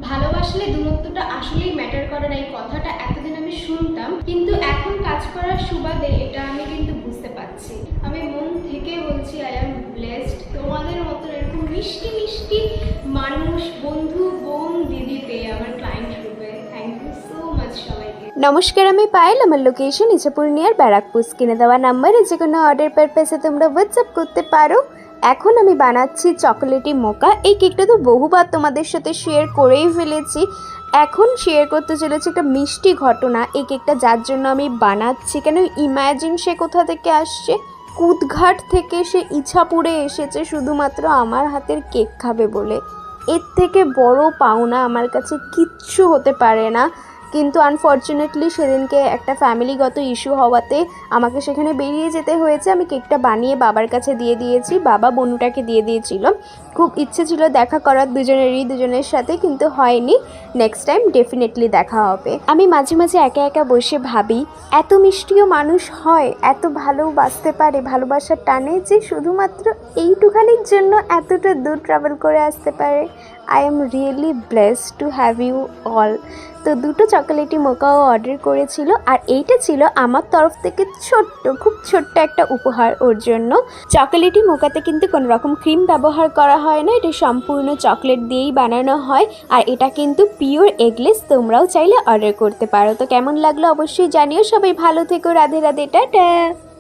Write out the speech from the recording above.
ভালোবাসলে দূরত্বটা আসলেই ম্যাটার করে না, এই কথাটা এতদিন আমি শুনতাম, কিন্তু এখন কাজ করার সুবাদে এটা আমি কিন্তু বুঝতে পারছি। আমি মন থেকে বলছি আই অ্যাম ব্লেসড তোমাদের মতো এরকম মিষ্টি মিষ্টি মানুষ, বন্ধু, বোন, দিদি পেয়ে আমার ক্লায়েন্ট রূপে। থ্যাংক ইউ সো মাচ সবাইকে। নমস্কার, আমি পায়েল। আমার লোকেশন ইছাপুর নিয়ার ব্যারাকপুর। স্ক্রিনে দেওয়া নাম্বারে যে কোনো অর্ডার পারপাসে তোমরা হোয়াটসঅ্যাপ করতে পারো। এখন আমি বানাচ্ছি চকোলেটি মোকা। এই কেকটা তো বহুবার তোমাদের সাথে শেয়ার করেই ফেলেছি। এখন শেয়ার করতে চলেছি একটা মিষ্টি ঘটনা। এই কেকটা যার জন্য আমি বানাচ্ছি, কেন ইম্যাজিন সে কোথা থেকে আসছে, কুদঘাট থেকে সে ইছাপুরে এসেছে শুধুমাত্র আমার হাতের কেক খাবে বলে। এর থেকে বড় পাওনা আমার কাছে কিচ্ছু হতে পারে না। কিন্তু আনফর্চুনেটলি সেদিনকে একটা ফ্যামিলিগত ইস্যু হওয়াতে আমাকে সেখানে বেরিয়ে যেতে হয়েছে। আমি কেকটা বানিয়ে বাবার কাছে দিয়ে দিয়েছি, বাবা বনুটাকে দিয়ে দিয়েছিল। খুব ইচ্ছে ছিল দেখা করার দুজনের সাথে, কিন্তু হয়নি। নেক্সট টাইম ডেফিনেটলি দেখা হবে। আমি মাঝে মাঝে একা একা বসে ভাবি, এত মিষ্টিও মানুষ হয়, এত ভালোবাসতে পারে, ভালোবাসার টানে, যে শুধুমাত্র এইটুখানির জন্য এতটা দূর ট্রাভেল করে আসতে পারে। I am really blessed to have you all. তো দুটো চকোলেটি মোকাও অর্ডার করেছিল, আর এইটা ছিল আমার তরফ থেকে খুব ছোট্ট একটা উপহার ওর জন্য। চকোলেটি মোকাতে কিন্তু কোনো রকম ক্রিম ব্যবহার করা হয় না, এটা সম্পূর্ণ চকলেট দিয়েই বানানো হয়। আর এটা কিন্তু পিওর এগলেস। তোমরাও চাইলে অর্ডার করতে পারো। তো কেমন লাগলো অবশ্যই জানিও। সবাই ভালো থেকো। রাধে রাধে, টাটা।